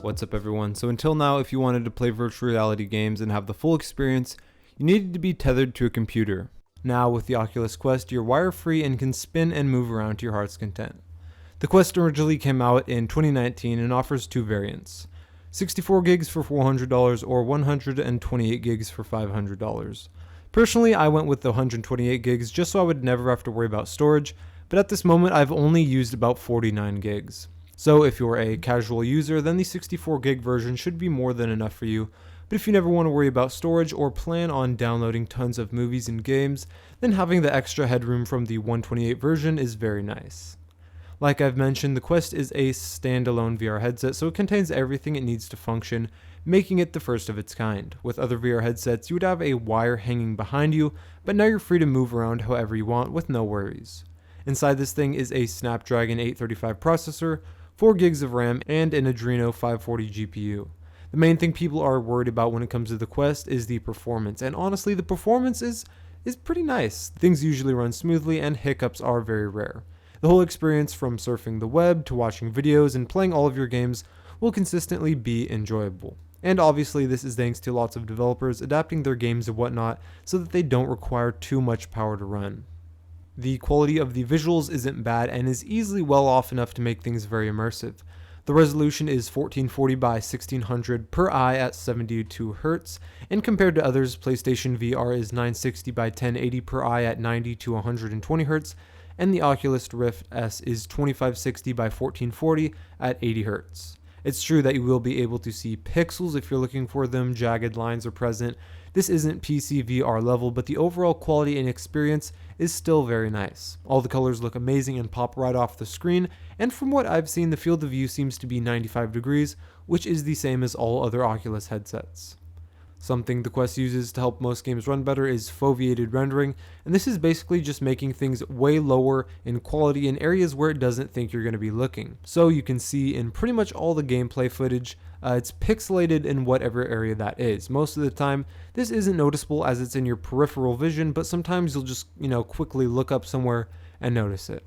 What's up everyone? So until now, if you wanted to play virtual reality games and have the full experience, you needed to be tethered to a computer. Now with the Oculus Quest, you're wire-free and can spin and move around to your heart's content. The Quest originally came out in 2019 and offers two variants: 64 gigs for $400 or 128 gigs for $500. Personally, I went with the 128 gigs just so I would never have to worry about storage, but at this moment I've only used about 49 gigs. So if you're a casual user, then the 64 gig version should be more than enough for you, but if you never want to worry about storage or plan on downloading tons of movies and games, then having the extra headroom from the 128 version is very nice. Like I've mentioned, the Quest is a standalone VR headset, so it contains everything it needs to function, making it the first of its kind. With other VR headsets, you would have a wire hanging behind you, but now you're free to move around however you want with no worries. Inside this thing is a Snapdragon 835 processor, 4 gigs of RAM, and an Adreno 540 GPU. The main thing people are worried about when it comes to the Quest is the performance, and honestly the performance is pretty nice. Things usually run smoothly and hiccups are very rare. The whole experience from surfing the web to watching videos and playing all of your games will consistently be enjoyable. And obviously this is thanks to lots of developers adapting their games and whatnot so that they don't require too much power to run. The quality of the visuals isn't bad and is easily well off enough to make things very immersive. The resolution is 1440 by 1600 per eye at 72 Hz, and compared to others, PlayStation VR is 960 by 1080 per eye at 90 to 120 Hz, and the Oculus Rift S is 2560 by 1440 at 80 Hz. It's true that you will be able to see pixels if you're looking for them, jagged lines are present. This isn't PC VR level, but the overall quality and experience is still very nice. All the colors look amazing and pop right off the screen, and from what I've seen, the field of view seems to be 95 degrees, which is the same as all other Oculus headsets. Something the Quest uses to help most games run better is Foveated rendering, and this is basically just making things way lower in quality in areas where it doesn't think you're going to be looking. So you can see in pretty much all the gameplay footage, it's pixelated in whatever area that is. Most of the time, this isn't noticeable as it's in your peripheral vision, but sometimes you'll just, quickly look up somewhere and notice it.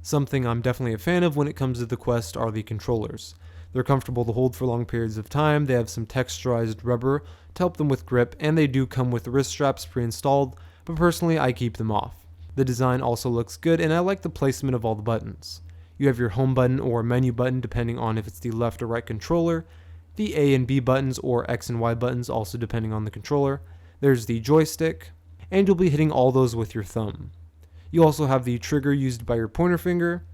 Something I'm definitely a fan of when it comes to the Quest are the controllers. They're comfortable to hold for long periods of time, they have some texturized rubber to help them with grip, and they do come with wrist straps pre-installed, but personally I keep them off. The design also looks good, and I like the placement of all the buttons. You have your home button or menu button depending on if it's the left or right controller, the A and B buttons or X and Y buttons also depending on the controller. There's the joystick, and you'll be hitting all those with your thumb. You also have the trigger used by your pointer finger,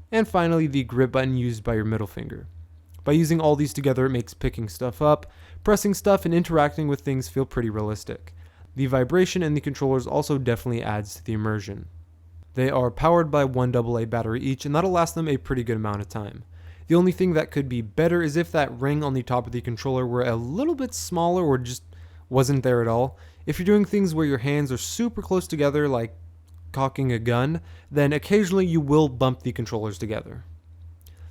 and finally the grip button used by your middle finger. By using all these together, it makes picking stuff up, pressing stuff, and interacting with things feel pretty realistic. The vibration in the controllers also definitely adds to the immersion. They are powered by one AA battery each, and that'll last them a pretty good amount of time. The only thing that could be better is if that ring on the top of the controller were a little bit smaller or just wasn't there at all. If you're doing things where your hands are super close together, like cocking a gun, then occasionally you will bump the controllers together.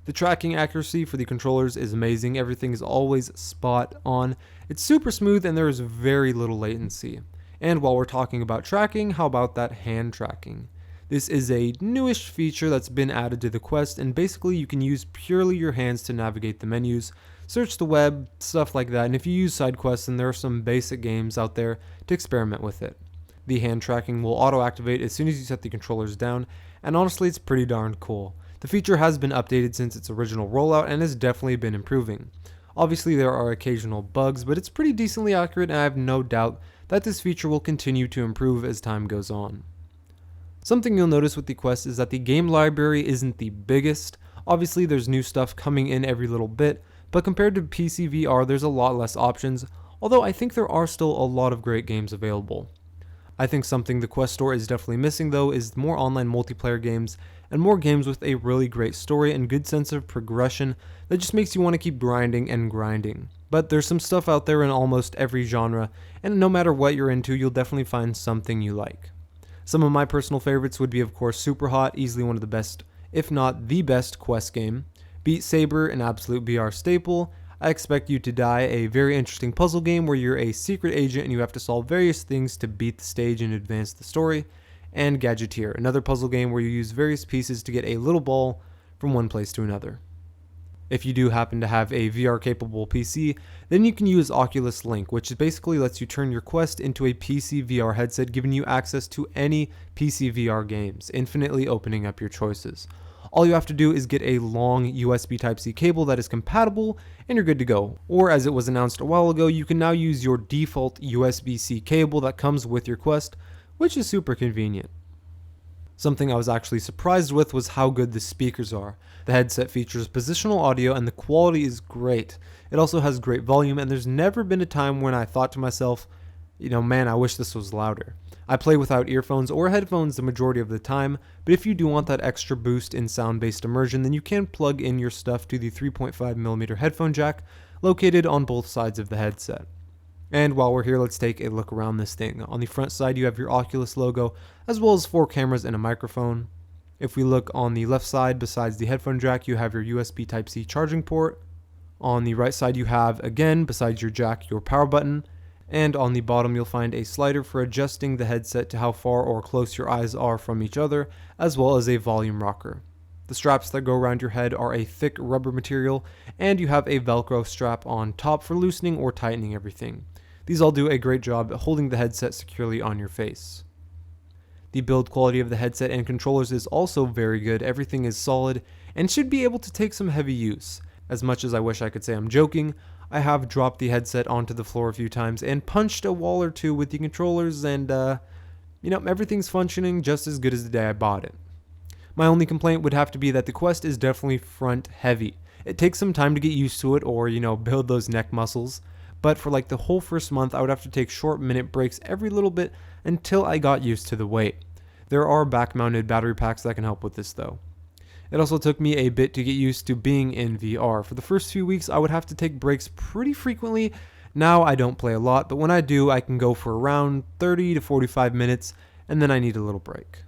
The tracking accuracy for the controllers is amazing. Everything is always spot on. It's super smooth and there is very little latency. And while we're talking about tracking, how about that hand tracking? This is a newish feature that's been added to the Quest, and basically you can use purely your hands to navigate the menus, search the web, stuff like that, and if you use side quests, then there are some basic games out there to experiment with it. The hand tracking will auto-activate as soon as you set the controllers down, and honestly it's pretty darn cool. The feature has been updated since its original rollout and has definitely been improving. Obviously there are occasional bugs, but it's pretty decently accurate, and I have no doubt that this feature will continue to improve as time goes on. Something you'll notice with the Quest is that the game library isn't the biggest. Obviously there's new stuff coming in every little bit, but compared to PC VR there's a lot less options, although I think there are still a lot of great games available. I think something the Quest store is definitely missing though is more online multiplayer games and more games with a really great story and good sense of progression that just makes you want to keep grinding and grinding. But there's some stuff out there in almost every genre, and no matter what you're into, you'll definitely find something you like. Some of my personal favorites would be of course Superhot, easily one of the best, if not the best Quest game, Beat Saber, an absolute VR staple, I Expect You to Die, a very interesting puzzle game where you're a secret agent and you have to solve various things to beat the stage and advance the story, and Gadgeteer, another puzzle game where you use various pieces to get a little ball from one place to another. If you do happen to have a VR capable PC, then you can use Oculus Link, which basically lets you turn your Quest into a PC VR headset, giving you access to any PC VR games, infinitely opening up your choices. All you have to do is get a long USB Type-C cable that is compatible, and you're good to go. Or as it was announced a while ago, you can now use your default USB-C cable that comes with your Quest, which is super convenient. Something I was actually surprised with was how good the speakers are. The headset features positional audio and the quality is great. It also has great volume, and there's never been a time when I thought to myself, man, I wish this was louder. I play without earphones or headphones the majority of the time, but if you do want that extra boost in sound-based immersion, then you can plug in your stuff to the 3.5mm headphone jack located on both sides of the headset. And while we're here, let's take a look around this thing. On the front side, you have your Oculus logo, as well as 4 cameras and a microphone. If we look on the left side, besides the headphone jack, you have your USB Type-C charging port. On the right side, you have, again, besides your jack, your power button. And on the bottom, you'll find a slider for adjusting the headset to how far or close your eyes are from each other, as well as a volume rocker. The straps that go around your head are a thick rubber material, and you have a Velcro strap on top for loosening or tightening everything. These all do a great job at holding the headset securely on your face. The build quality of the headset and controllers is also very good. Everything is solid and should be able to take some heavy use. As much as I wish I could say I'm joking, I have dropped the headset onto the floor a few times and punched a wall or two with the controllers, and everything's functioning just as good as the day I bought it. My only complaint would have to be that the Quest is definitely front heavy. It takes some time to get used to it or, build those neck muscles. But for like the whole first month, I would have to take short minute breaks every little bit until I got used to the weight. There are back-mounted battery packs that can help with this though. It also took me a bit to get used to being in VR. For the first few weeks, I would have to take breaks pretty frequently. Now I don't play a lot, but when I do, I can go for around 30 to 45 minutes, and then I need a little break.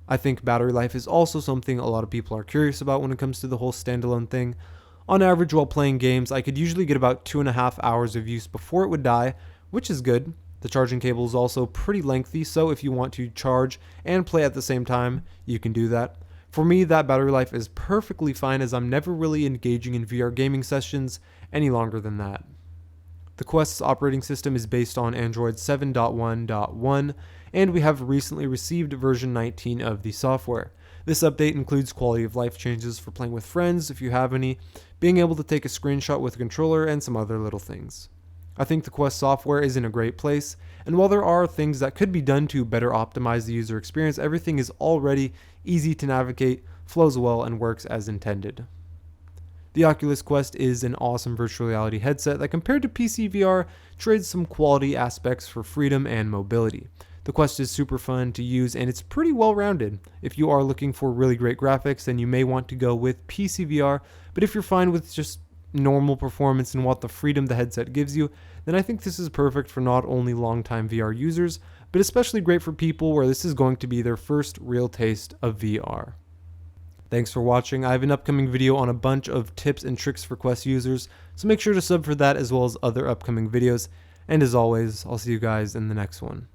I think battery life is also something a lot of people are curious about when it comes to the whole standalone thing. On average, while playing games, I could usually get about 2.5 hours of use before it would die, which is good. The charging cable is also pretty lengthy, so if you want to charge and play at the same time, you can do that. For me, that battery life is perfectly fine, as I'm never really engaging in VR gaming sessions any longer than that. The Quest's operating system is based on Android 7.1.1, and we have recently received version 19 of the software. This update includes quality of life changes for playing with friends, if you have any, being able to take a screenshot with a controller, and some other little things. I think the Quest software is in a great place, and while there are things that could be done to better optimize the user experience, everything is already easy to navigate, flows well, and works as intended. The Oculus Quest is an awesome virtual reality headset that, compared to PC VR, trades some quality aspects for freedom and mobility. The Quest is super fun to use, and it's pretty well rounded. If you are looking for really great graphics, then you may want to go with PC VR, but if you're fine with just normal performance and want the freedom the headset gives you, then I think this is perfect for not only longtime VR users, but especially great for people where this is going to be their first real taste of VR. Thanks for watching. I have an upcoming video on a bunch of tips and tricks for Quest users, so make sure to sub for that as well as other upcoming videos. And as always, I'll see you guys in the next one.